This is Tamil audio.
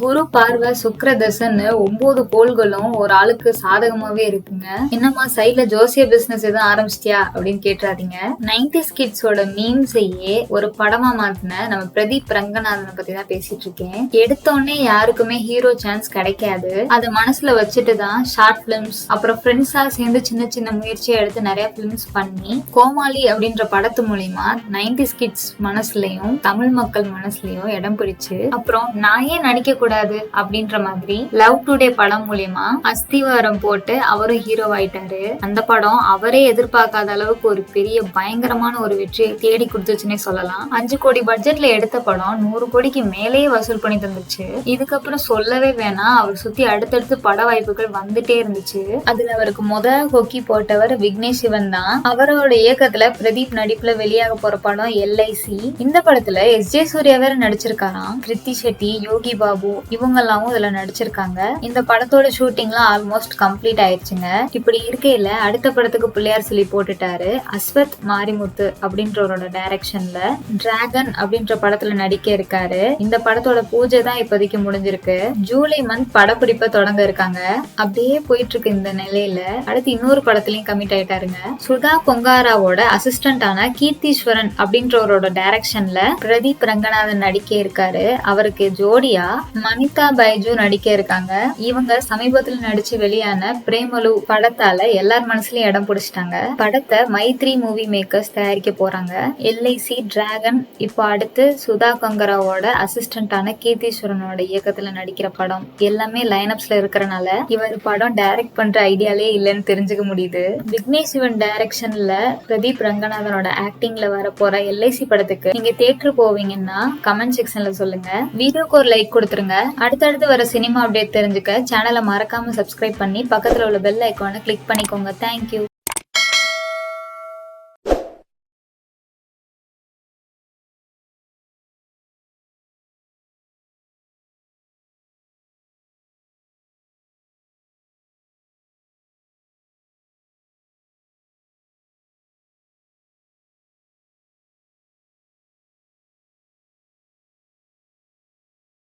குரு பார்வை சுக்கிர தசைன்னு 9 கோள்களும் ஒரு ஆளுக்கு சாதகமாவே இருக்குங்க. என்னம்மா சைட்ல ஜோசிய பிசினஸ் எதுவும் ஆரம்பிச்சிட்டியா அப்படின்னு கேட்டுறாதீங்க. 90s கிட்ஸோட மீம்ஸையே ஒரு படமா மாத்தின நம்ம பிரதீப் ரங்கநாதனை பத்தி தான் பேசிட்டு இருக்கேன். எடுத்தோடனே யாருக்குமே ஹீரோ சான்ஸ் கிடைக்காது. அதை மனசுல வச்சுட்டு தான் ஷார்ட் பிலிம்ஸ் அப்புறம் ஃப்ரெண்ட்ஸா சேர்ந்து சின்ன சின்ன முயற்சியை எடுத்து நிறைய பிலிம்ஸ் பண்ணி கோமாளி அப்படின்ற படத்து மூலியமா 90s கிட்ஸ் மனசுலயும் தமிழ் மக்கள் மனசுலயும் இடம் பிடிச்சு அப்புறம் நான் ஏன் நடிக்க கூடாது அப்படின்ற மாதிரி லவ் டுடே படம் மூலியமா அஸ்திவாரம் போட்டு அவரும் ஹீரோ ஆயிட்டாரு. அந்த படம் அவரே எதிர்பார்க்காத அளவுக்கு ஒரு பெரிய பயங்கரமான ஒரு வெற்றியை தேடி கொடுத்துச்சுன்னே சொல்லலாம். 5 கோடி பட்ஜெட்ல எடுத்த படம் 100 கோடிக்கு மேலேயே வசூல் பண்ணி தந்துச்சு. இதுக்கப்புறம் சொல்லவே வேணாம், அவர் சுத்தி அடுத்தடுத்து பட வாய்ப்புகள் வந்துட்டே இருந்துச்சு. அதுல அவருக்கு கொக்கி போட்டவர் விக்னேஷ் சிவன் தான். அவரோட இயக்கத்துல பிரதீப் நடிப்புல வெளியாக போற படம் LIC. இந்த படத்துல SJ சூர்யா வேற நடிச்சிருக்காராம். கிருத்தி ஷெட்டி, யோகி பாபு இவங்கெல்லாம் இதுல நடிச்சிருக்காங்க. இந்த படத்தோட ஷூட்டிங்லாம் ஆல்மோஸ்ட் கம்ப்ளீட் ஆயிடுச்சுங்க. இப்படி இருக்கையில அடுத்த படத்துக்கு பிள்ளையார் சொல்லி போட்டுட்டாரு. அஸ்வத் மாரிமுத்து அப்படின்றவரோட டைரக்ஷன்ல டிராகன் அப்படின்ற படத்துல நடிக்க இருக்காரு. இந்த படத்தோட பூஜை தான் இப்போதைக்கு முடிஞ்சிருக்கு. ஜூலை மந்த் படப்பிடிப்பை தொடங்க இருக்காங்க. அப்படியே போயிட்டு இருக்கு. இந்த நிலையில அடுத்து இன்னொரு படத்துலயும் கமிட் ஆயிட்டாருங்க. சுதா கொங்காராவோட அசிஸ்டன்டான கீர்த்தீஸ்வரன் அப்படின்றவரோட டைரக்ஷன்ல பிரதீப் ரங்கநாதன் நடிக்க இருக்காரு. அவருக்கு ஜோடியா மனிதா பைஜு நடிக்க இருக்காங்க. இவங்க சமீபத்துல நடிச்சு வெளியான பிரேமலு படத்தால எல்லார் மனசுலயும் இடம் பிடிச்சிட்டாங்க. படத்தை மைத்ரி மூவி மேக்கர்ஸ் தயாரிக்க போறாங்க. LIC டிராகன் இப்போ அடுத்து சுதா கொங்கராவோட அசிஸ்டன்டான கீர்த்தீஸ்வரனோட இயக்கத்துல நடிக்கிற படம் எல்லாமே லைனப்ஸ்ல இருக்கிறனால இவர் படம் டைரக்ட் பண்ற ஐடியாலே இல்லைன்னு தெரிஞ்சுக்க முடியுது. விக்னேஷ் சிவன் டைரக்ஷன்ல பிரதீப் ரங்கநாதனோட ஆக்டிங்ல வர போற LIC படத்துக்கு நீங்க தியேட்டர் போவீங்கன்னா கமெண்ட் செக்ஷன்ல சொல்லுங்க. வீடியோக்கு ஒரு லைக் கொடுத்துருங்க. அடுத்தடுத்து வர சினிமா அப்டேட் தெரிஞ்சுக்க சேனலை மறக்காம சப்ஸ்கிரைப் பண்ணி பக்கத்துல உள்ள பெல் ஐகானை கிளிக் பண்ணிக்கோங்க. தேங்க்யூ.